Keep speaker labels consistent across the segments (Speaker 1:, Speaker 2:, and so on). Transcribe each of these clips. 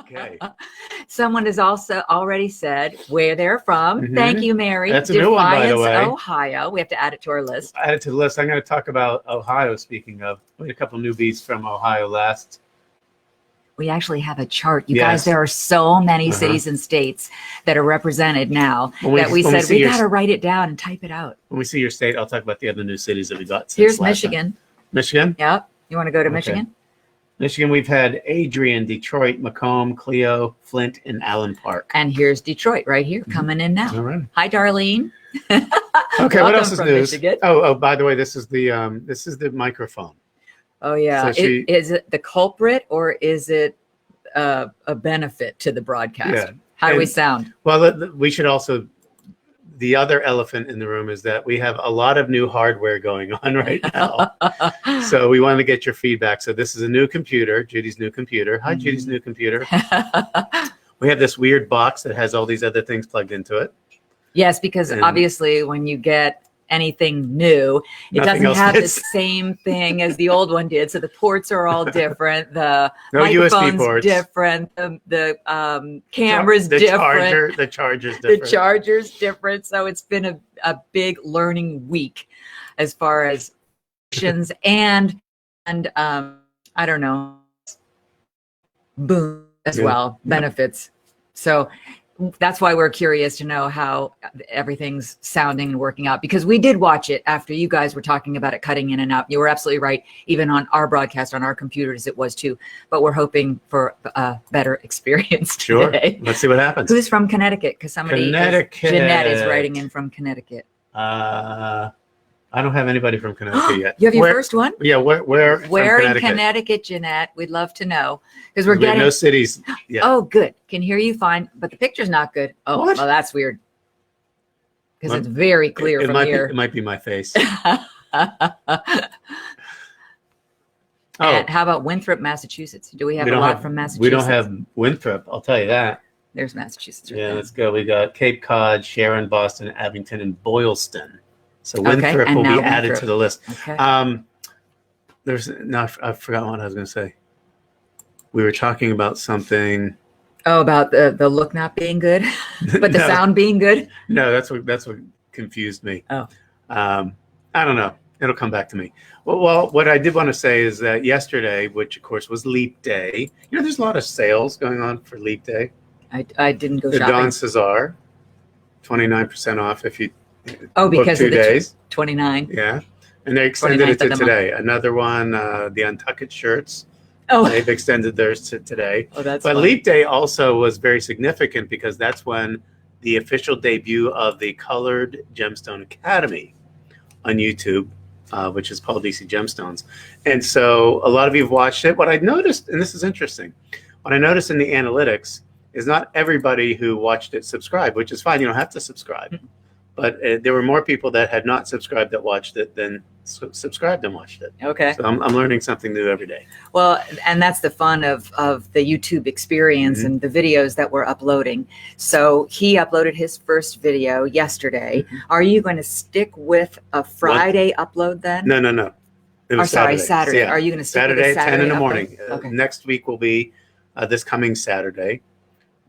Speaker 1: Okay.
Speaker 2: Someone has also already said where they're from. Thank you, Mary.
Speaker 1: That's a new one, by the way.
Speaker 2: Ohio. We have to add it to our list.
Speaker 1: Add it to the list. I'm going to talk about Ohio, speaking of. We had a couple newbies from Ohio last.
Speaker 2: We actually have a chart. You guys, there are so many cities and states that are represented now that we said we got to write it down and type it out.
Speaker 1: When we see your state, I'll talk about the other new cities that we got.
Speaker 2: Here's Michigan.
Speaker 1: Michigan?
Speaker 2: Yep. You want to go to Michigan?
Speaker 1: Michigan, we've had Adrian, Detroit, Macomb, Clio, Flint, and Allen Park.
Speaker 2: And here's Detroit right here coming in now.
Speaker 1: All right.
Speaker 2: Hi, Darlene.
Speaker 1: Okay, what else is news? Oh, by the way, this is the microphone.
Speaker 2: Oh, yeah. So is it the culprit or is it a benefit to the broadcast? Yeah. How do we sound?
Speaker 1: Well, we should also, the other elephant in the room is that we have a lot of new hardware going on right now. So we wanted to get your feedback. So this is a new computer, Judy's new computer. Hi, Judy's new computer. We have this weird box that has all these other things plugged into it.
Speaker 2: Yes, because obviously when you get anything new, it doesn't have the same thing as the old one did. So the ports are all different. The microphone's different. The camera's different.
Speaker 1: The charger's different.
Speaker 2: The charger's different. So it's been a big learning week as far as and I don't know, boom as well, benefits. So that's why we're curious to know how everything's sounding and working out, because we did watch it after you guys were talking about it cutting in and out. You were absolutely right. Even on our broadcast on our computers, it was too. But we're hoping for a better experience today.
Speaker 1: Sure. Let's see what happens.
Speaker 2: Who's from Connecticut? Because Jeanette is writing in from Connecticut.
Speaker 1: I don't have anybody from Connecticut yet.
Speaker 2: You have your first one?
Speaker 1: Yeah, where
Speaker 2: in Connecticut, Jeanette? We'd love to know, because we're getting
Speaker 1: no cities yet.
Speaker 2: Oh, good. Can hear you fine, but the picture's not good. Oh, well, that's weird, because it's very clear from here.
Speaker 1: It might be my face.
Speaker 2: And how about Winthrop, Massachusetts? Do we have a lot from Massachusetts?
Speaker 1: We don't have Winthrop, I'll tell you that.
Speaker 2: There's Massachusetts.
Speaker 1: Yeah, let's go. We got Cape Cod, Sharon, Boston, Abington, and Boylston. So Winthrop will be added to the list. Okay. I forgot what I was going to say. We were talking about something.
Speaker 2: Oh, about the look not being good, but the sound being good.
Speaker 1: No, that's what confused me.
Speaker 2: Oh,
Speaker 1: I don't know. It'll come back to me. Well, what I did want to say is that yesterday, which of course was Leap Day. There's a lot of sales going on for Leap Day.
Speaker 2: I didn't go shopping.
Speaker 1: The Don Cesar, 29% off if you.
Speaker 2: Oh, because of the
Speaker 1: 2 days.
Speaker 2: 29.
Speaker 1: Yeah. And they extended it to today. Another one, the Untucked shirts.
Speaker 2: Oh,
Speaker 1: they've extended theirs to today.
Speaker 2: Oh, that's
Speaker 1: But fun. Leap Day also was very significant because that's when the official debut of the Colored Gemstone Academy on YouTube, which is Paul DC Gemstones. And so a lot of you have watched it. What I noticed, and this is interesting, what I noticed in the analytics is not everybody who watched it subscribed, which is fine. You don't have to subscribe. But there were more people that had not subscribed that watched it than subscribed and watched it.
Speaker 2: Okay.
Speaker 1: So I'm learning something new every day.
Speaker 2: Well, and that's the fun of the YouTube experience and the videos that we're uploading. So he uploaded his first video yesterday. Are you going to stick with a Friday upload then?
Speaker 1: No. It was Saturday.
Speaker 2: Saturday. So, yeah. Are you going to stick with a Saturday
Speaker 1: 10 in the morning.
Speaker 2: Okay.
Speaker 1: Next week will be, this coming Saturday,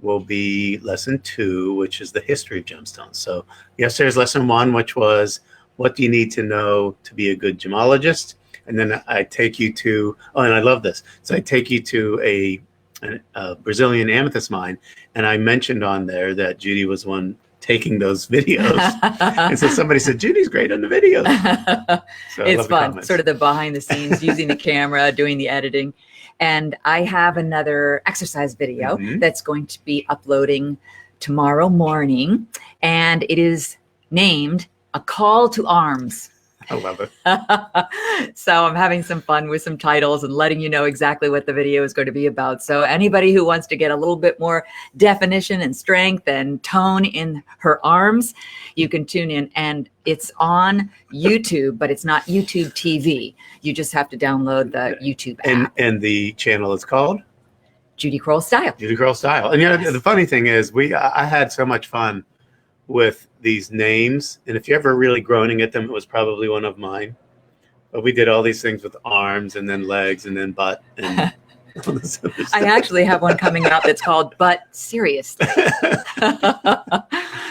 Speaker 1: will be lesson 2, which is the history of gemstones. So yesterday's lesson 1, which was what do you need to know to be a good gemologist? And then I take you to, and I love this. So I take you to a Brazilian amethyst mine. And I mentioned on there that Judy was one taking those videos. And so somebody said, Judy's great on the videos. So
Speaker 2: it's fun, sort of the behind the scenes, using the camera, doing the editing. And I have another exercise video that's going to be uploading tomorrow morning. And it is named A Call to Arms.
Speaker 1: I love it.
Speaker 2: So I'm having some fun with some titles and letting you know exactly what the video is going to be about. So anybody who wants to get a little bit more definition and strength and tone in her arms, you can tune in. And it's on YouTube, but it's not YouTube TV. You just have to download the YouTube app.
Speaker 1: And the channel is called?
Speaker 2: Judy Crowell Style.
Speaker 1: Judy Crowell Style. And
Speaker 2: Yes.
Speaker 1: The funny thing is, I had so much fun with these names, and if you're ever really groaning at them, it was probably one of mine. But we did all these things with arms and then legs and then butt, and
Speaker 2: I actually have one coming out that's called But Seriously.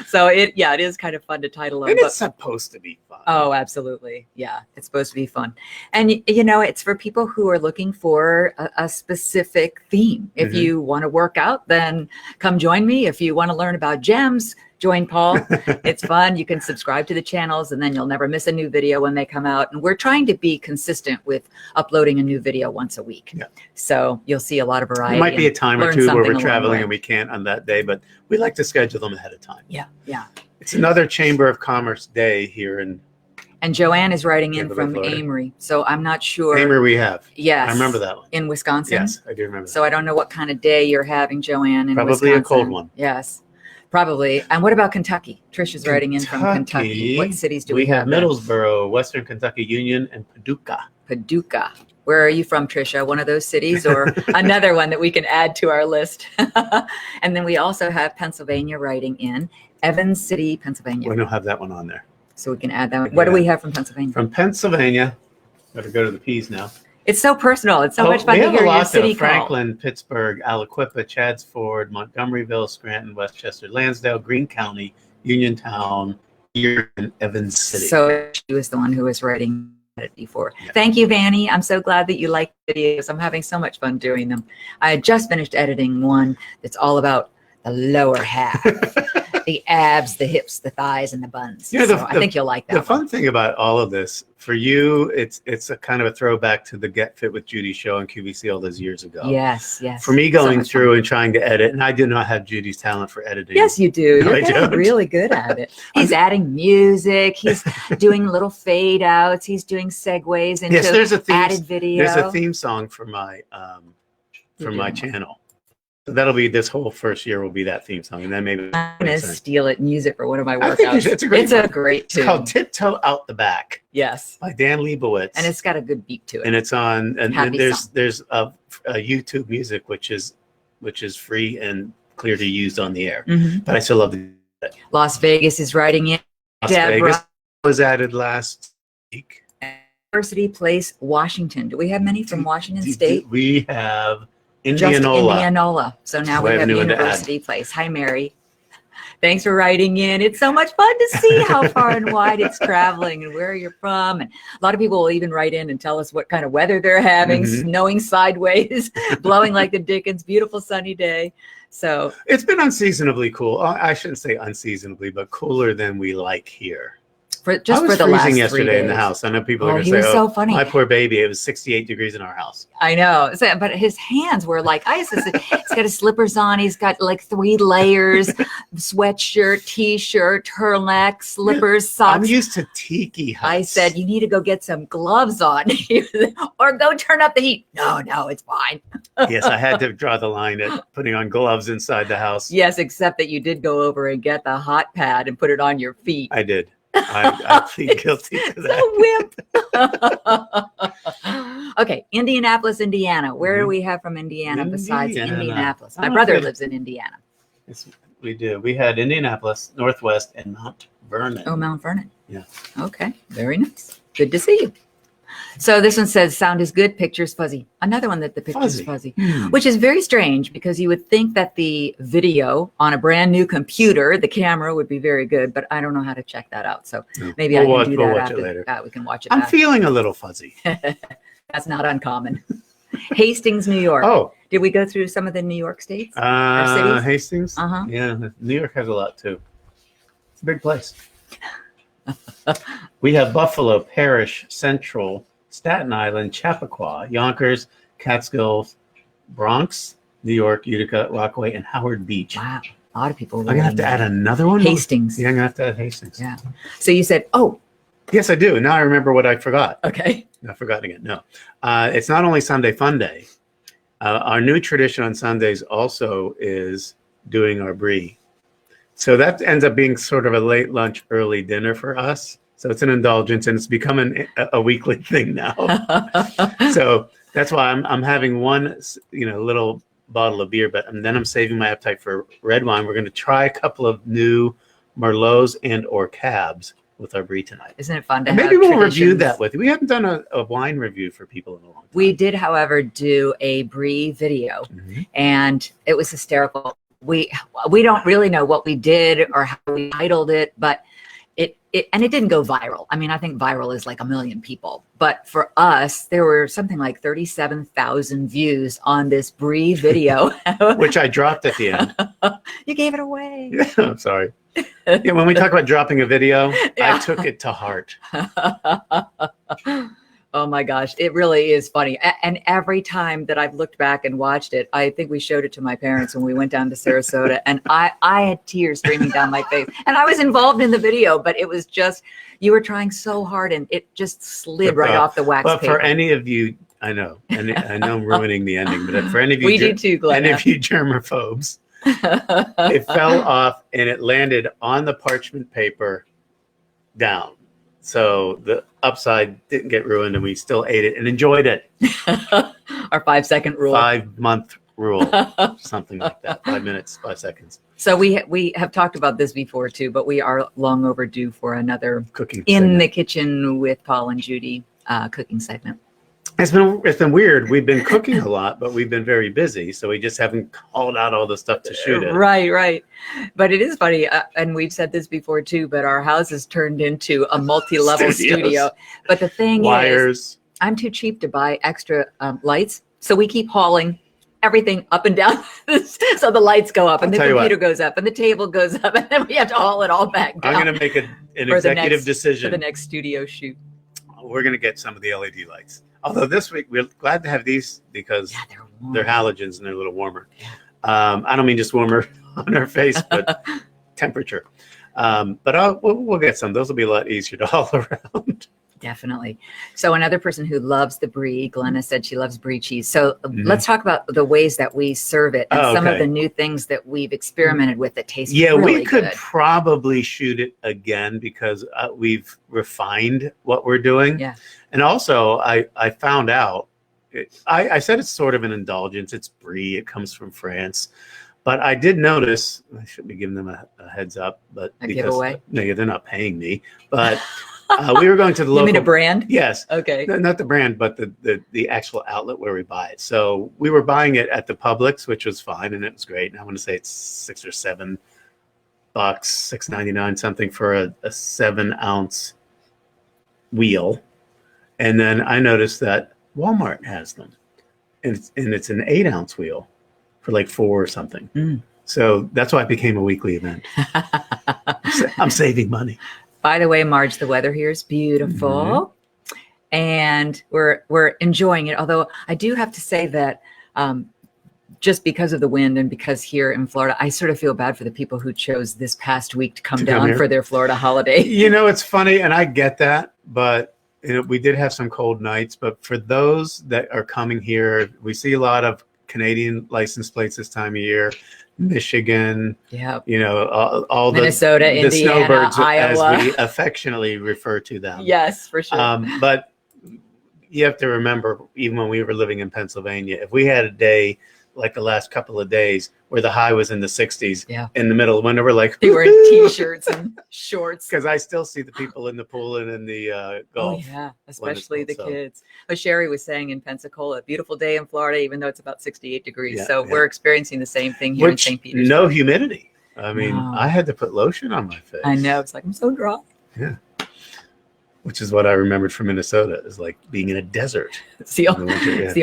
Speaker 2: So it is kind of fun to title them.
Speaker 1: And it's supposed to be fun.
Speaker 2: Oh, absolutely. Yeah, it's supposed to be fun. And, you know, it's for people who are looking for a specific theme. If you want to work out, then come join me. If you want to learn about gems, join Paul. It's fun. You can subscribe to the channels and then you'll never miss a new video when they come out. And we're trying to be consistent with uploading a new video once a week.
Speaker 1: Yeah.
Speaker 2: So you'll see a lot of variety.
Speaker 1: There might be a time or
Speaker 2: learn
Speaker 1: two where
Speaker 2: something
Speaker 1: we're
Speaker 2: along the
Speaker 1: traveling
Speaker 2: way.
Speaker 1: and we can't on that day, but we like to schedule them ahead of time.
Speaker 2: Yeah, yeah.
Speaker 1: It's another Chamber of Commerce day here in
Speaker 2: And Joanne is writing in
Speaker 1: Tampa Bay,
Speaker 2: from
Speaker 1: Florida.
Speaker 2: Amory. So I'm not sure.
Speaker 1: Amory we have.
Speaker 2: Yes.
Speaker 1: I remember that one.
Speaker 2: In Wisconsin.
Speaker 1: Yes, I do remember that.
Speaker 2: So I don't know what kind of day you're having, Joanne, in
Speaker 1: Probably a
Speaker 2: Wisconsin.
Speaker 1: cold one.
Speaker 2: Yes, probably. And what about Kentucky? Trish is writing in from Kentucky. What cities do we
Speaker 1: have?
Speaker 2: have there?
Speaker 1: Middlesboro, Western Kentucky Union, and Paducah.
Speaker 2: Paducah. Where are you from, Trisha? One of those cities or another one that we can add to our list? And then we also have Pennsylvania writing in. Evans City, Pennsylvania.
Speaker 1: We don't have that one on there.
Speaker 2: So we can add that one. What do we have from Pennsylvania?
Speaker 1: From Pennsylvania, better go to the P's now.
Speaker 2: It's so personal. It's so much fun
Speaker 1: we
Speaker 2: to
Speaker 1: have
Speaker 2: hear
Speaker 1: a
Speaker 2: your
Speaker 1: lot,
Speaker 2: city
Speaker 1: though.
Speaker 2: call.
Speaker 1: Franklin, Pittsburgh, Aliquippa, Chadsford, Montgomeryville, Scranton, Westchester, Lansdale, Greene County, Uniontown, here in Evans City.
Speaker 2: So she was the one who was writing it before.
Speaker 1: Yeah.
Speaker 2: Thank you, Vanny. I'm so glad that you like videos. I'm having so much fun doing them. I had just finished editing one that's all about the lower half, the abs, the hips, the thighs, and the buns.
Speaker 1: Yeah,
Speaker 2: So I think you'll like that.
Speaker 1: The fun thing about all of this, for you, it's a kind of a throwback to the Get Fit with Judy show on QVC all those years ago.
Speaker 2: Yes, yes.
Speaker 1: For me,
Speaker 2: So
Speaker 1: going
Speaker 2: much
Speaker 1: through
Speaker 2: fun.
Speaker 1: and trying to edit, and I do not have Judy's talent for editing.
Speaker 2: Yes, you do.
Speaker 1: No, I
Speaker 2: You're getting
Speaker 1: don't.
Speaker 2: really good at it. He's adding music. He's doing little fade outs. He's doing segues into
Speaker 1: Yes, there's a theme.
Speaker 2: added video.
Speaker 1: There's a theme song for my channel. So that'll be this whole first year will be that theme song, and then maybe
Speaker 2: I'm gonna steal it and use it for one of my
Speaker 1: I think you
Speaker 2: workouts.
Speaker 1: should. It's a great
Speaker 2: It's
Speaker 1: one.
Speaker 2: a great
Speaker 1: It's
Speaker 2: tune.
Speaker 1: called "Tiptoe Out the Back"
Speaker 2: Yes,
Speaker 1: by Dan Leibowitz,
Speaker 2: and it's got a good beat to it.
Speaker 1: and it's on. And
Speaker 2: Happy
Speaker 1: there's a YouTube Music which is free and clear to use on the air.
Speaker 2: Mhm.
Speaker 1: But I still love it.
Speaker 2: Las Vegas is writing in.
Speaker 1: Las
Speaker 2: Deborah.
Speaker 1: Vegas was added last week.
Speaker 2: University Place, Washington. Do we have many from Washington State?
Speaker 1: We have
Speaker 2: Just
Speaker 1: Indianola.
Speaker 2: Indianola. So now
Speaker 1: We
Speaker 2: we
Speaker 1: have
Speaker 2: have
Speaker 1: a new one to add.
Speaker 2: University Place. Hi, Mary. Thanks for writing in. It's so much fun to see how far and wide it's traveling and where you're from. And a lot of people will even write in and tell us what kind of weather they're having,
Speaker 1: Mhm.
Speaker 2: snowing sideways, blowing like the Dickens, beautiful sunny day. So
Speaker 1: It's been unseasonably cool. I shouldn't say unseasonably, but cooler than we like here.
Speaker 2: for
Speaker 1: I
Speaker 2: just
Speaker 1: was
Speaker 2: for the
Speaker 1: freezing
Speaker 2: last 3
Speaker 1: yesterday
Speaker 2: days.
Speaker 1: in the house. I know people
Speaker 2: Oh,
Speaker 1: are going
Speaker 2: he
Speaker 1: to
Speaker 2: was
Speaker 1: say,
Speaker 2: so
Speaker 1: "Oh,
Speaker 2: funny.
Speaker 1: my poor baby." It was 68 degrees in our house.
Speaker 2: I know. So, but his hands were like ice. He's got his slippers on. He's got like 3 layers, sweatshirt, t-shirt, turtleneck, slippers,
Speaker 1: I'm
Speaker 2: socks.
Speaker 1: used to tiki huts.
Speaker 2: I said, you need to go get some gloves on or go turn up the heat. No, it's fine.
Speaker 1: Yes, I had to draw the line at putting on gloves inside the house.
Speaker 2: Yes, except that you did go over and get the hot pad and put it on your feet.
Speaker 1: I did. I plead guilty to that.
Speaker 2: So wimp. Okay, Indianapolis, Indiana. Where do we have from Indiana besides
Speaker 1: Indiana.
Speaker 2: Indianapolis?
Speaker 1: I
Speaker 2: My
Speaker 1: don't
Speaker 2: brother
Speaker 1: really-
Speaker 2: lives in Indiana.
Speaker 1: Yes, we do. We had Indianapolis, Northwest, and Mount Vernon.
Speaker 2: Oh, Mount Vernon.
Speaker 1: Yeah.
Speaker 2: Okay, very nice. Good to see you. So this one says sound is good, picture's fuzzy. Another one that the picture's fuzzy. Which is very strange because you would think that the video on a brand new computer, the camera would be very good, but I don't know how to check that out. So
Speaker 1: No.
Speaker 2: maybe
Speaker 1: We'll
Speaker 2: I can do
Speaker 1: we'll
Speaker 2: that
Speaker 1: watch
Speaker 2: after.
Speaker 1: it later.
Speaker 2: We can watch it
Speaker 1: I'm
Speaker 2: back.
Speaker 1: feeling a little fuzzy.
Speaker 2: That's not uncommon. Hastings, New York.
Speaker 1: Oh,
Speaker 2: Did we go through some of the New York states? cities?
Speaker 1: Hastings.
Speaker 2: Uh-huh.
Speaker 1: Yeah, New York has a lot too. It's a big place. We have Buffalo, Parrish, Central, Staten Island, Chappaqua, Yonkers, Catskills, Bronx, New York, Utica, Rockaway, and Howard Beach.
Speaker 2: Wow, a lot of people.
Speaker 1: I'm gonna have to add another one.
Speaker 2: Hastings.
Speaker 1: Yeah, I'm gonna have to add Hastings.
Speaker 2: Yeah. So you said, oh,
Speaker 1: Yes, I do. Now I remember what I forgot.
Speaker 2: okay.
Speaker 1: I forgot again. No, it's not only Sunday Funday. Our new tradition on Sundays also is doing our brie. So that ends up being sort of a late lunch, early dinner for us. So it's an indulgence, and it's becoming a weekly thing now. So that's why I'm having one, little bottle of beer, but then I'm saving my appetite for red wine. We're going to try a couple of new Merlots and or Cabs with our brie tonight.
Speaker 2: Isn't it fun to
Speaker 1: And
Speaker 2: have
Speaker 1: maybe we'll review
Speaker 2: traditions?
Speaker 1: that with you. We haven't done a wine review for people in a long time.
Speaker 2: We did, however, do a brie video, and it was hysterical. We don't really know what we did or how we titled it, but it didn't go viral. I mean, I think viral is like 1 million people, but for us, there were something like 37,000 views on this brie video,
Speaker 1: which I dropped at the end.
Speaker 2: You gave it away.
Speaker 1: Yeah, I'm sorry. Yeah, when we talk about dropping a video,
Speaker 2: Yeah.
Speaker 1: I took it to heart.
Speaker 2: Oh my gosh, it really is funny. And every time that I've looked back and watched it, I think we showed it to my parents when we went down to Sarasota, and I had tears streaming down my face. And I was involved in the video, but it was just, you were trying so hard and it just slid right off the wax
Speaker 1: But
Speaker 2: paper.
Speaker 1: for any of you, I know, and I know I'm ruining the ending, but for any of you,
Speaker 2: We do too, Glenn.
Speaker 1: any of you germaphobes, it fell off and it landed on the parchment paper down. So the upside didn't get ruined and we still ate it and enjoyed it.
Speaker 2: Our 5-second rule.
Speaker 1: 5-month rule, something like that. 5 minutes, 5 seconds.
Speaker 2: So we have talked about this before too, but we are long overdue for another
Speaker 1: Cooking
Speaker 2: In
Speaker 1: segment.
Speaker 2: the Kitchen with Paul and Judy cooking segment.
Speaker 1: It's been weird. We've been cooking a lot, but we've been very busy, so we just haven't called out all the stuff to shoot it.
Speaker 2: Right. But it is funny, and we've said this before too, but our house has turned into a multi-level studio. But the thing is, I'm too cheap to buy extra lights, so we keep hauling everything up and down so the lights go up and the computer goes up and the table goes up, and then we have to haul it all back down.
Speaker 1: I'm going to make an executive decision
Speaker 2: for the next studio shoot.
Speaker 1: We're going to get some of the LED lights. Although this week we're glad to have these because they're halogens and they're a little warmer. I don't mean just warmer on our face, but temperature. But we'll get some. Those will be a lot easier to haul around.
Speaker 2: Definitely. So another person who loves the brie, Glenna said she loves brie cheese. So let's talk about the ways that we serve it and some of the new things that we've experimented with that taste really
Speaker 1: we could
Speaker 2: good.
Speaker 1: Probably shoot it again because we've refined what we're doing. Yeah. And also I found out, I said it's sort of an indulgence. It's brie. It comes from France. But I did notice, I should be giving them a heads up, but
Speaker 2: a giveaway?
Speaker 1: No, they're not paying me. But we were going to the local.
Speaker 2: You mean a brand?
Speaker 1: Yes.
Speaker 2: Okay.
Speaker 1: Not the brand, but the actual outlet where we buy it. So we were buying it at the Publix, which was fine, and it was great. And I want to say it's $6 or $7, $6.99 something for a 7-ounce wheel. And then I noticed that Walmart has them, and it's an 8-ounce wheel for like $4 or something. So that's why it became a weekly event. I'm saving money.
Speaker 2: By the way, Marge, the weather here is beautiful, and we're enjoying it. Although I do have to say that just because of the wind and because here in Florida, I sort of feel bad for the people who chose this past week to come down for their Florida holiday.
Speaker 1: You know, it's funny, and I get that, but we did have some cold nights. But for those that are coming here, we see a lot of Canadian license plates this time of year. Michigan, all
Speaker 2: Minnesota,
Speaker 1: the
Speaker 2: Indiana,
Speaker 1: snowbirds,
Speaker 2: Iowa,
Speaker 1: as we affectionately refer to them.
Speaker 2: Yes, for sure.
Speaker 1: But you have to remember, even when we were living in Pennsylvania, if we had a day like the last couple of days where the high was in the 60s, in the middle of winter, we're like,
Speaker 2: they were in t-shirts and shorts.
Speaker 1: Because I still see the people in the pool and in the golf.
Speaker 2: Oh yeah, especially the kids. But Sherry was saying in Pensacola, a beautiful day in Florida, even though it's about 68 degrees. We're experiencing the same thing here in St. Petersburg.
Speaker 1: No humidity. I mean, I had to put lotion on my face.
Speaker 2: I know. It's like, I'm so dry.
Speaker 1: Yeah. Which is what I remembered from Minnesota, is like being in a desert.
Speaker 2: It's the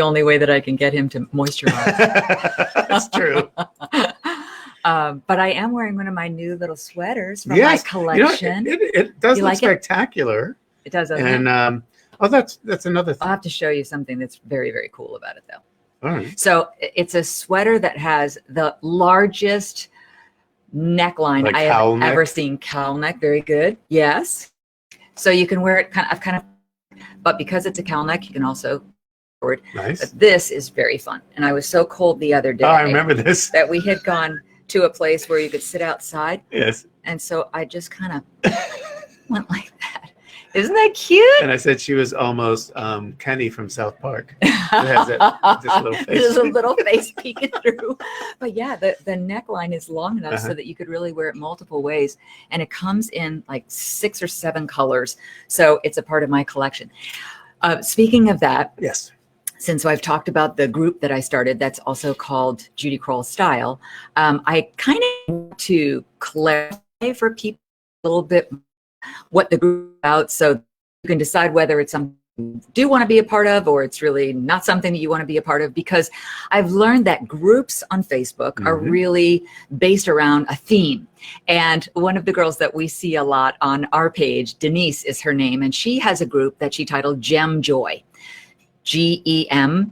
Speaker 2: only way that I can get him to moisturize.
Speaker 1: That's true.
Speaker 2: But I am wearing one of my new little sweaters from my collection.
Speaker 1: It does look spectacular.
Speaker 2: It does.
Speaker 1: And that's another thing.
Speaker 2: I'll have to show you something that's very, very cool about it, though.
Speaker 1: All right.
Speaker 2: So it's a sweater that has the largest neckline I have ever seen. Cowl neck. Very good. Yes. So you can wear it but because it's a cowl neck, you can also forward.
Speaker 1: Nice.
Speaker 2: But this is very fun. And I was so cold the other day.
Speaker 1: Oh, I remember this.
Speaker 2: That we had gone to a place where you could sit outside.
Speaker 1: Yes.
Speaker 2: And so I just kind of went like that. Isn't that cute?
Speaker 1: And I said she was almost Kenny from South Park. It has this little face.
Speaker 2: There's a little face peeking through. But yeah, the neckline is long enough
Speaker 1: Uh-huh.
Speaker 2: so that you could really wear it multiple ways. And it comes in like 6 or 7 colors. So it's a part of my collection. Speaking of that,
Speaker 1: Yes.
Speaker 2: since I've talked about the group that I started, that's also called Judy Crowell Style, I kind of want to clarify for people a little bit what the group is about, so you can decide whether it's something you do want to be a part of or it's really not something that you want to be a part of, because I've learned that groups on Facebook are really based around a theme. And one of the girls that we see a lot on our page, Denise is her name, and she has a group that she titled Gem Joy. GEMJOY.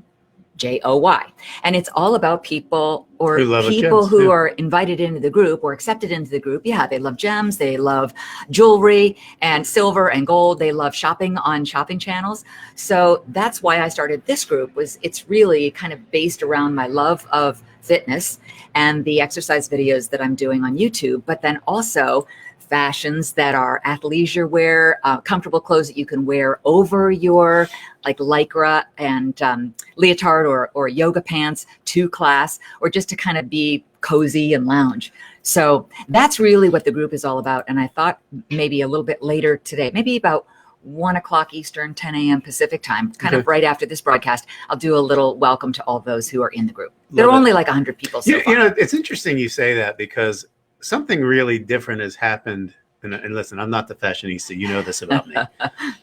Speaker 2: And it's all about people or people
Speaker 1: gems,
Speaker 2: who are invited into the group or accepted into the group. Yeah, they love gems, they love jewelry and silver and gold. They love shopping on shopping channels. So that's why I started this group. It's really kind of based around my love of fitness and the exercise videos that I'm doing on YouTube, but then also fashions that are athleisure wear, comfortable clothes that you can wear over your like lycra and leotard or yoga pants to class, or just to kind of be cozy and lounge. So that's really what the group is all about. And I thought maybe a little bit later today, maybe about 1 o'clock Eastern, 10 a.m. Pacific time, kind of right after this broadcast, I'll do a little welcome to all those who are in the group. There are only like 100 people so far.
Speaker 1: You know, it's interesting you say that, because something really different has happened. And listen, I'm not the fashionista. You know this about me.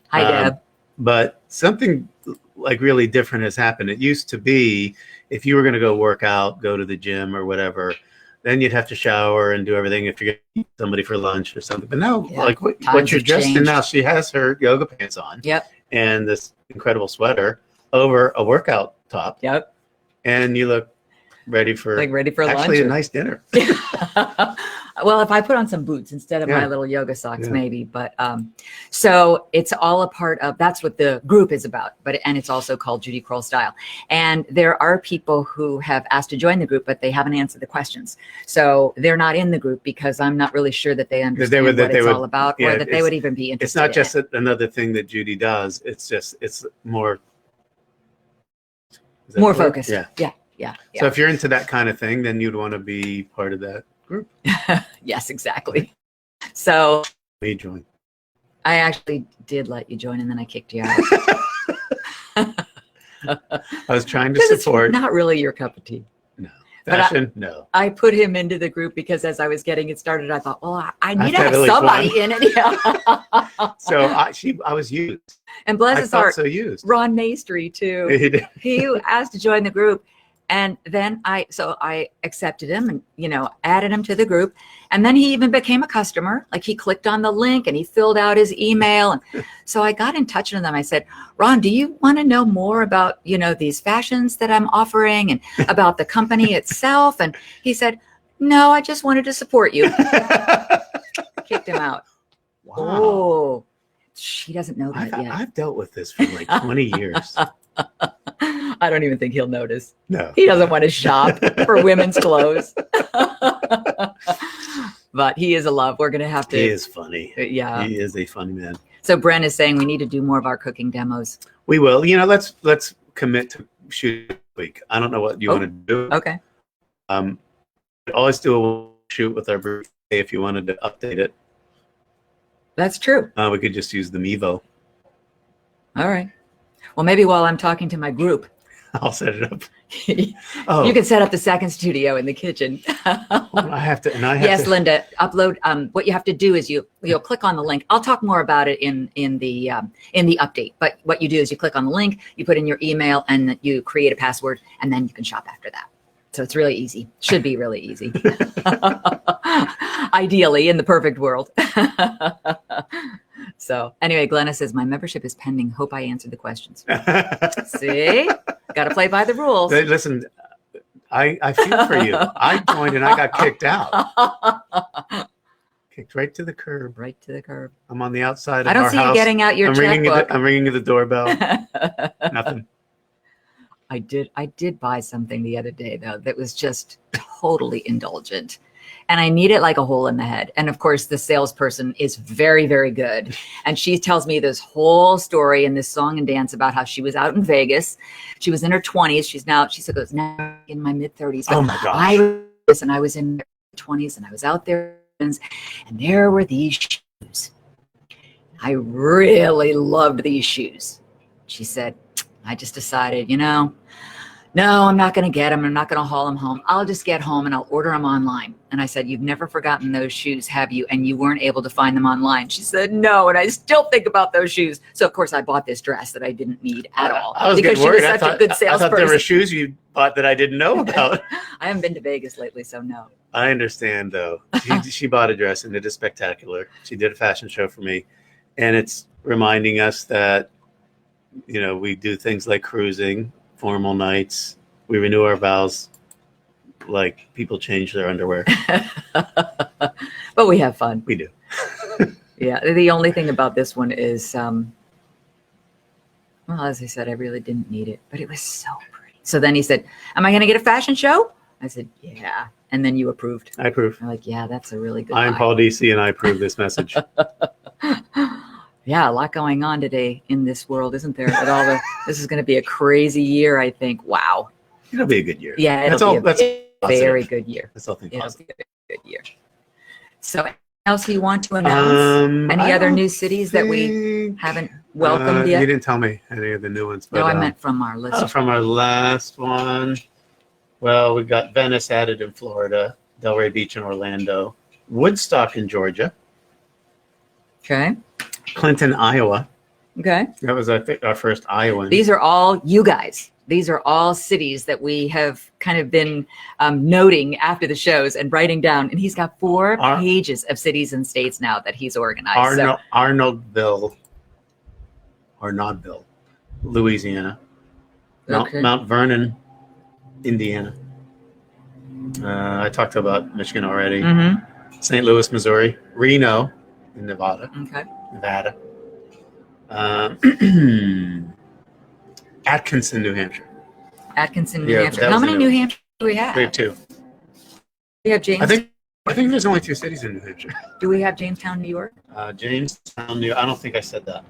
Speaker 2: Hi, Deb.
Speaker 1: But something like really different has happened. It used to be if you were going to go work out, go to the gym or whatever, then you'd have to shower and do everything if you're going to meet somebody for lunch or something. But now, like what you're dressed in now, she has her yoga pants on.
Speaker 2: Yep.
Speaker 1: And this incredible sweater over a workout top.
Speaker 2: Yep.
Speaker 1: And you look ready for
Speaker 2: lunch.
Speaker 1: A nice dinner.
Speaker 2: Well, if I put on some boots instead of my little yoga socks, maybe. But so it's all a part of, that's what the group is about. And it's also called Judy Crowell Style. And there are people who have asked to join the group, but they haven't answered the questions. So they're not in the group because I'm not really sure that they understand what it's all about, or that they would even be interested.
Speaker 1: It's not just another thing that Judy does. It's more
Speaker 2: focused. Yeah.
Speaker 1: So if you're into that kind of thing, then you'd want to be part of that group.
Speaker 2: Yes, exactly. So
Speaker 1: you join.
Speaker 2: I actually did let you join, and then I kicked you out.
Speaker 1: I was trying to support.
Speaker 2: It's not really your cup of tea.
Speaker 1: No. Fashion? No.
Speaker 2: I put him into the group because as I was getting it started, I thought, well, I need to have somebody in it. Yeah.
Speaker 1: So I was used.
Speaker 2: And bless his heart,
Speaker 1: so used.
Speaker 2: Ron Maestri too. He asked to join the group. And then I accepted him and, added him to the group. And then he even became a customer. Like he clicked on the link and he filled out his email. And so I got in touch with him. I said, Ron, do you want to know more about, these fashions that I'm offering and about the company itself? And he said, no, I just wanted to support you. Kicked him out.
Speaker 1: Wow.
Speaker 2: Oh, she doesn't know that yet.
Speaker 1: I've dealt with this for like 20 years.
Speaker 2: I don't even think he'll notice.
Speaker 1: No.
Speaker 2: He doesn't want to shop for women's clothes. But he is a love. We're going to have to.
Speaker 1: He is funny.
Speaker 2: Yeah.
Speaker 1: He is a funny man.
Speaker 2: So Bren is saying we need to do more of our cooking demos.
Speaker 1: We will. Let's commit to shooting this week. I don't know what you want to do.
Speaker 2: Okay.
Speaker 1: Always do a shoot with our birthday if you wanted to update it.
Speaker 2: That's true.
Speaker 1: We could just use the Mevo.
Speaker 2: All right. Well, maybe while I'm talking to my group,
Speaker 1: I'll set it up.
Speaker 2: You can set up the second studio in the kitchen.
Speaker 1: I have to.
Speaker 2: Yes, Linda. Upload. What you have to do is you'll click on the link. I'll talk more about it in the update. But what you do is you click on the link, you put in your email, and you create a password, and then you can shop after that. So it's really easy. Should be really easy. Ideally, in the perfect world. So anyway, Glenna says, my membership is pending. Hope I answered the questions. See? Got to play by the rules.
Speaker 1: Listen, I feel for you. I joined and I got kicked out. Kicked right to the curb.
Speaker 2: Right to the curb.
Speaker 1: I'm on the outside of
Speaker 2: I don't
Speaker 1: our
Speaker 2: see
Speaker 1: house.
Speaker 2: you getting out your checkbook.
Speaker 1: I'm ringing the doorbell. Nothing.
Speaker 2: I did buy something the other day, though, that was just totally indulgent. and I need it like a hole in the head. And of course, the salesperson is very, very good. And she tells me this whole story in this song and dance about how she was out in Vegas. She was in her 20s. She goes, now in my mid 30s.
Speaker 1: Oh my gosh.
Speaker 2: I was in my 20s and I was out there and there were these shoes. I really loved these shoes. She said, I just decided, no, I'm not going to get them. I'm not going to haul them home. I'll just get home and I'll order them online. And I said, you've never forgotten those shoes, have you? And you weren't able to find them online. She said, no. And I still think about those shoes. So of course I bought this dress that I didn't need at all.
Speaker 1: I was
Speaker 2: because
Speaker 1: getting worried.
Speaker 2: She was such a good salesperson.
Speaker 1: I thought there were shoes you bought that I didn't know about.
Speaker 2: I haven't been to Vegas lately, so no.
Speaker 1: I understand though. She bought a dress and it is spectacular. She did a fashion show for me. And it's reminding us that, we do things like cruising, formal nights. We renew our vows like people change their underwear.
Speaker 2: But we have fun.
Speaker 1: We do.
Speaker 2: Yeah. The only thing about this one is, well, as I said, I really didn't need it, but it was so pretty. So then he said, am I going to get a fashion show? I said, yeah. And then you approved. I
Speaker 1: approve.
Speaker 2: I'm like, yeah, that's a really good
Speaker 1: I'm
Speaker 2: buy.
Speaker 1: Paul DC and I approve this message.
Speaker 2: Yeah, a lot going on today in this world, isn't there? This is going to be a crazy year, I think. Wow.
Speaker 1: It'll be a good year.
Speaker 2: Yeah,
Speaker 1: that's
Speaker 2: a very good year.
Speaker 1: That's all thing positive.
Speaker 2: It'll be a good year. So anything else you want to announce? Any other new cities that we haven't welcomed yet?
Speaker 1: You didn't tell me any of the new ones. But,
Speaker 2: no, I meant from our list.
Speaker 1: From our last one. Well, we got Venice added in Florida, Delray Beach in Orlando, Woodstock in Georgia.
Speaker 2: Okay.
Speaker 1: Clinton, Iowa.
Speaker 2: Okay.
Speaker 1: That was, I think, our first Iowan.
Speaker 2: These are all you guys. These are all cities that we have kind of been noting after the shows and writing down. And he's got 4 pages of cities and states now that he's organized.
Speaker 1: Arnoldville, Louisiana.
Speaker 2: Okay.
Speaker 1: Mount Vernon, Indiana. I talked about Michigan already.
Speaker 2: Mm-hmm.
Speaker 1: St. Louis, Missouri. Reno in Nevada.
Speaker 2: Okay.
Speaker 1: Nevada. Atkinson, New Hampshire.
Speaker 2: Atkinson, New Hampshire. How many New Hampshire do we have?
Speaker 1: We have 2.
Speaker 2: We have James.
Speaker 1: I think there's only 2 cities in New Hampshire.
Speaker 2: Do we have Jamestown, New York?
Speaker 1: Jamestown, I don't think I said that.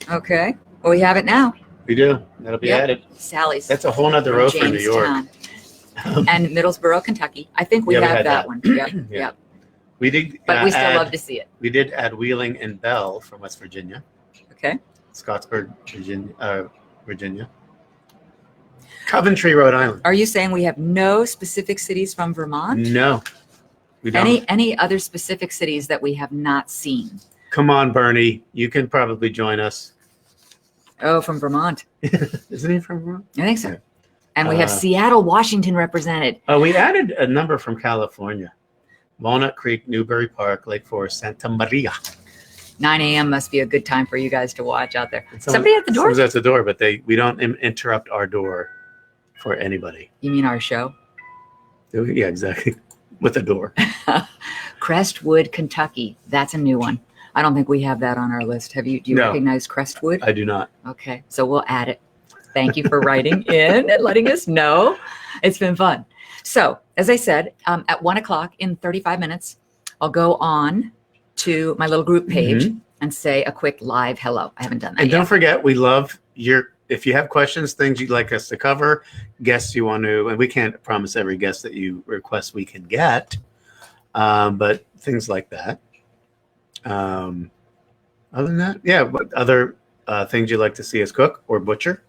Speaker 2: Okay. Well, we have it now.
Speaker 1: We do. That'll be added.
Speaker 2: Sally's.
Speaker 1: That's a whole nother row for New York.
Speaker 2: And Middlesboro, Kentucky. I think we have that one. Yep.
Speaker 1: Yeah.
Speaker 2: Yep.
Speaker 1: We did.
Speaker 2: But we still love to see it.
Speaker 1: We did add Wheeling and Bell from West Virginia.
Speaker 2: Okay.
Speaker 1: Scottsburg, Virginia. Coventry, Rhode Island.
Speaker 2: Are you saying we have no specific cities from Vermont?
Speaker 1: No. We don't.
Speaker 2: Any other specific cities that we have not seen?
Speaker 1: Come on, Bernie. You can probably join us.
Speaker 2: Oh, from Vermont.
Speaker 1: Isn't he from Vermont?
Speaker 2: I think so. Yeah. And we have Seattle, Washington represented.
Speaker 1: Oh, we added a number from California. Walnut Creek, Newbury Park, Lake Forest, Santa Maria.
Speaker 2: 9 a.m. must be a good time for you guys to watch out there. Somebody at the door?
Speaker 1: Someone's at the door, but we don't interrupt our door for anybody.
Speaker 2: You mean our show?
Speaker 1: Yeah, exactly. With the door.
Speaker 2: Crestwood, Kentucky. That's a new one. I don't think we have that on our list. Do you recognize Crestwood?
Speaker 1: I do not.
Speaker 2: Okay, so we'll add it. Thank you for writing in and letting us know. It's been fun. So, as I said, at 1 o'clock in 35 minutes, I'll go on to my little group page and say a quick live hello. I haven't done that yet.
Speaker 1: And don't forget, we love if you have questions, things you'd like us to cover, guests you want to, and we can't promise every guest that you request we can get, but things like that. Other than that, yeah, what other things you'd like to see us cook or butcher?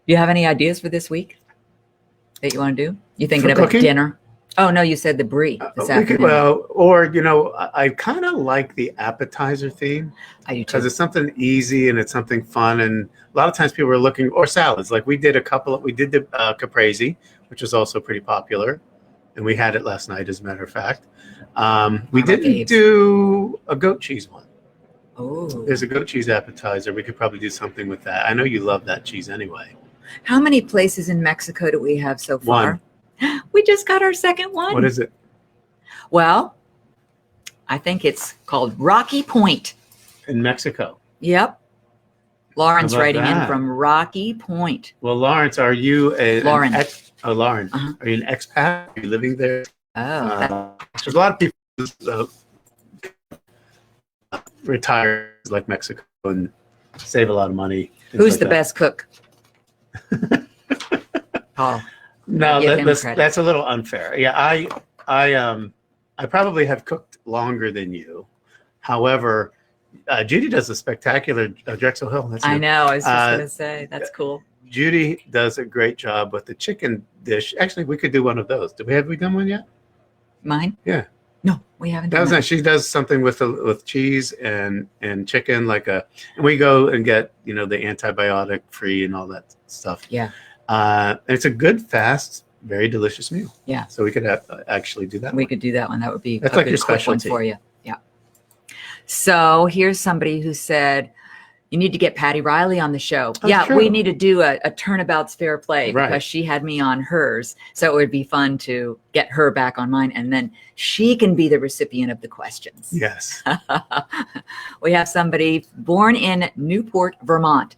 Speaker 2: You have any ideas for this week that you want to do? You thinking about
Speaker 1: cooking?
Speaker 2: Dinner? Oh no, you said the brie this afternoon.
Speaker 1: I kind of like the appetizer theme.
Speaker 2: I do too.
Speaker 1: Because it's something easy and it's something fun, and a lot of times people are looking, or salads. Like we did the caprese, which was also pretty popular, and we had it last night, as a matter of fact. We didn't do a goat cheese one.
Speaker 2: Oh,
Speaker 1: there's a goat cheese appetizer. We could probably do something with that. I know you love that cheese anyway.
Speaker 2: How many places in Mexico do we have so far? One. We just got our second one.
Speaker 1: What is it?
Speaker 2: Well, I think it's called Rocky Point.
Speaker 1: In Mexico?
Speaker 2: Yep. Lawrence writing in from Rocky Point.
Speaker 1: Well, Lawrence, are you
Speaker 2: Lauren.
Speaker 1: Lauren. Uh-huh. Are you an expat? Are you living there There's a lot of people retire like Mexico and save a lot of money.
Speaker 2: Who's
Speaker 1: like
Speaker 2: the
Speaker 1: that.
Speaker 2: best cook? Paul.
Speaker 1: No,
Speaker 2: Give him credit.
Speaker 1: that's a little unfair. Yeah, I probably have cooked longer than you. However, Judy does a spectacular Drexel Hill. That's
Speaker 2: I
Speaker 1: it.
Speaker 2: know. I was just going to say, that's cool.
Speaker 1: Judy does a great job with the chicken dish. Actually, we could do one of those. Have we done one yet?
Speaker 2: Mine?
Speaker 1: Yeah.
Speaker 2: No, we haven't
Speaker 1: That
Speaker 2: done
Speaker 1: was
Speaker 2: that.
Speaker 1: nice. She does something with cheese and chicken, and we go and get the antibiotic free and all that stuff.
Speaker 2: Yeah.
Speaker 1: It's a good, fast, very delicious meal.
Speaker 2: Yeah.
Speaker 1: So we could actually do that.
Speaker 2: We could do that one. That would be
Speaker 1: That's
Speaker 2: a
Speaker 1: like
Speaker 2: good
Speaker 1: your
Speaker 2: quick one
Speaker 1: specialty.
Speaker 2: for you. Yeah. So here's somebody who said, you need to get Patty Riley on the show.
Speaker 1: Oh,
Speaker 2: yeah,
Speaker 1: true.
Speaker 2: we need to do a Turnabout's Fair Play
Speaker 1: Right.
Speaker 2: because she had me on hers. So it would be fun to get her back on mine. And then she can be the recipient of the questions.
Speaker 1: Yes.
Speaker 2: We have somebody born in Newport, Vermont.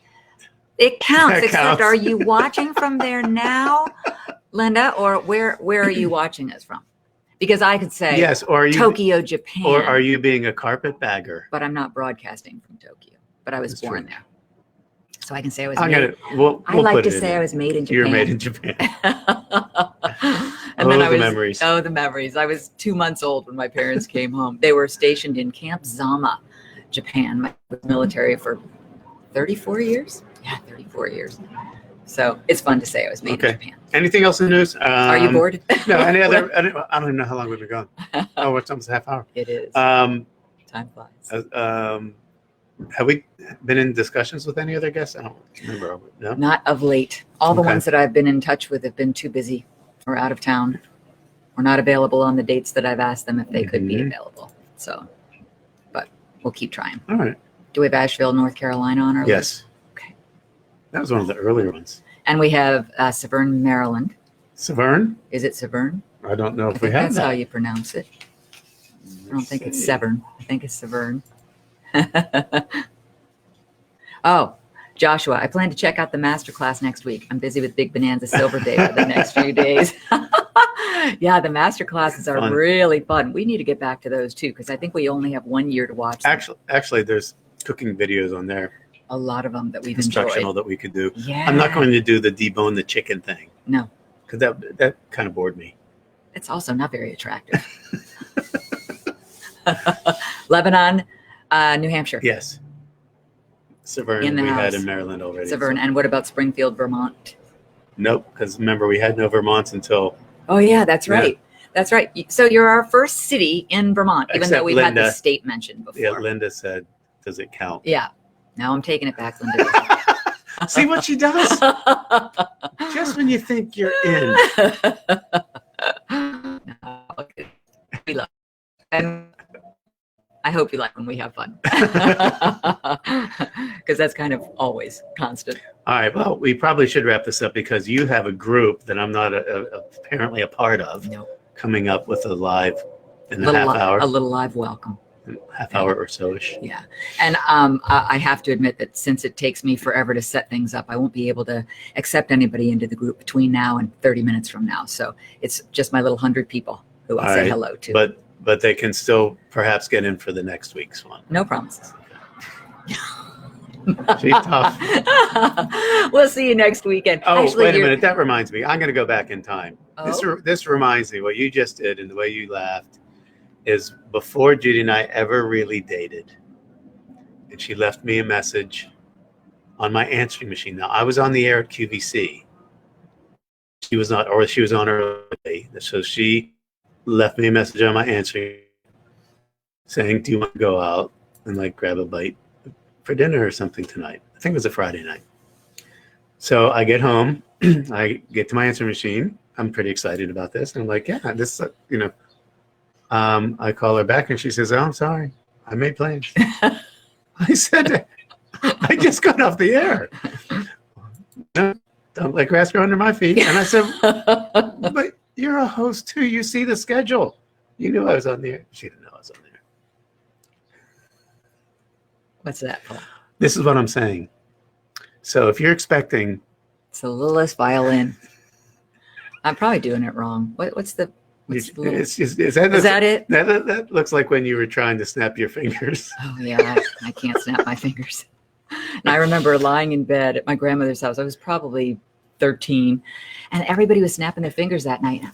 Speaker 2: It counts,
Speaker 1: That
Speaker 2: except
Speaker 1: counts.
Speaker 2: are you watching from there now, Linda, or where are you watching us from? Because I could say
Speaker 1: Yes. Or are you
Speaker 2: Tokyo, Japan.
Speaker 1: Or are you being a carpetbagger?
Speaker 2: But I'm not broadcasting from Tokyo. But I was
Speaker 1: That's
Speaker 2: born
Speaker 1: true.
Speaker 2: there. So I can say I was
Speaker 1: I'm
Speaker 2: made.
Speaker 1: gonna. We'll
Speaker 2: I like
Speaker 1: put
Speaker 2: to
Speaker 1: it in
Speaker 2: say I
Speaker 1: there.
Speaker 2: was made in Japan.
Speaker 1: You're made in Japan.
Speaker 2: And then
Speaker 1: Oh,
Speaker 2: I
Speaker 1: the
Speaker 2: was,
Speaker 1: memories.
Speaker 2: Oh, the memories. I was 2 months old when my parents came home. They were stationed in Camp Zama, Japan. My military for 34 years. Yeah, 34 years. So it's fun to say I was made in Japan.
Speaker 1: Anything else in the news?
Speaker 2: Are you bored?
Speaker 1: No. Any other? I don't even know how long we've been going. Oh, it's almost a half hour.
Speaker 2: It is.
Speaker 1: Um,
Speaker 2: Time flies.
Speaker 1: Have we been in discussions with any other guests? I don't remember. No.
Speaker 2: Not of late. All the
Speaker 1: Okay.
Speaker 2: ones that I've been in touch with have been too busy or out of town or not available on the dates that I've asked them if they could be
Speaker 1: Mhm.
Speaker 2: available. So, but we'll keep trying.
Speaker 1: All right.
Speaker 2: Do we have Asheville, North Carolina on our list?
Speaker 1: Yes.
Speaker 2: Okay.
Speaker 1: That was one of the earlier ones.
Speaker 2: And we have Severn, Maryland.
Speaker 1: Severn?
Speaker 2: Is it Severn?
Speaker 1: I don't know
Speaker 2: I
Speaker 1: if we
Speaker 2: think
Speaker 1: have
Speaker 2: that's
Speaker 1: that.
Speaker 2: how you pronounce it. I don't think it's Severn. I think it's Severn. Oh, Joshua, I plan to check out the masterclass next week. I'm busy with Big Bonanza Silver Day for the next few days. Yeah, the masterclasses are
Speaker 1: Fun.
Speaker 2: really fun. We need to get back to those too, because I think we only have 1 year to watch them.
Speaker 1: Actually, there's cooking videos on there,
Speaker 2: A lot of them that we've
Speaker 1: instructional
Speaker 2: enjoyed.
Speaker 1: that we could do.
Speaker 2: Yeah.
Speaker 1: I'm not going to do the debone the chicken thing
Speaker 2: No,
Speaker 1: because that kind of bored me.
Speaker 2: it's also not very attractive. Lebanon, New Hampshire.
Speaker 1: Yes. Severn
Speaker 2: In the
Speaker 1: we had
Speaker 2: house.
Speaker 1: in Maryland already.
Speaker 2: Severn. And what about Springfield, Vermont?
Speaker 1: Nope, because remember we had no Vermonts until
Speaker 2: Oh, yeah, that's
Speaker 1: Yeah.
Speaker 2: right. That's right. So you're our first city in Vermont, even
Speaker 1: Except
Speaker 2: though we've had the
Speaker 1: Linda.
Speaker 2: state mentioned before.
Speaker 1: Linda said, "Does it count?"
Speaker 2: Yeah. Now I'm taking it back, Linda.
Speaker 1: See what she does? Just when you think you're in.
Speaker 2: No, okay. We love it. And I hope you like when we have fun. Because that's kind of always constant.
Speaker 1: All right. Well, we probably should wrap this up because you have a group that I'm not apparently a part of
Speaker 2: No.
Speaker 1: coming up with a live in a half hour,
Speaker 2: A little live welcome.
Speaker 1: half hour or so-ish.
Speaker 2: Yeah. And I have to admit that since it takes me forever to set things up, I won't be able to accept anybody into the group between now and 30 minutes from now. So it's just my little 100 people who I'll
Speaker 1: All
Speaker 2: say
Speaker 1: right.
Speaker 2: hello to.
Speaker 1: But they can still perhaps get in for the next week's one.
Speaker 2: No promises.
Speaker 1: She's tough.
Speaker 2: We'll see you next weekend.
Speaker 1: Oh,
Speaker 2: Actually,
Speaker 1: wait a
Speaker 2: you're-
Speaker 1: minute. That reminds me. I'm going to go back in time.
Speaker 2: Oh?
Speaker 1: This reminds me. What you just did and the way you laughed is before Judy and I ever really dated. And she left me a message on my answering machine. Now, I was on the air at QVC. She was not, or she was on early. So she left me a message on my answering saying, "Do you want to go out and like grab a bite for dinner or something tonight?" I think it was a Friday night. So I get home, I get to my answering machine. I'm pretty excited about this. And I'm like, yeah, this, I call her back and she says, "Oh, I'm sorry. I made plans." I said, "I just got off the air. No, don't let grass grow under my feet." And I said, "But you're a host too. You see the schedule. You knew I was on the air." She didn't know I was on the air.
Speaker 2: What's that, Paul?
Speaker 1: This is what I'm saying. So if you're expecting,
Speaker 2: It's the littlest violin. I'm probably doing it wrong. What's the What's the little-
Speaker 1: Is that
Speaker 2: it?
Speaker 1: That looks like when you were trying to snap your fingers.
Speaker 2: Oh yeah, I can't snap my fingers. And I remember lying in bed at my grandmother's house. I was probably 13, and everybody was snapping their fingers that night. And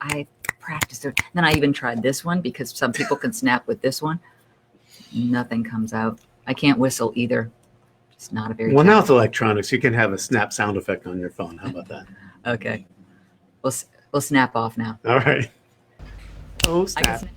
Speaker 2: I practiced it. Then I even tried this one because some people can snap with this one. Nothing comes out. I can't whistle either. It's not a very.
Speaker 1: Well, now it's electronics. You can have a snap sound effect on your phone. How about that?
Speaker 2: Okay. We'll snap off now.
Speaker 1: All right. Oh,
Speaker 2: I can
Speaker 1: snap.
Speaker 2: snap.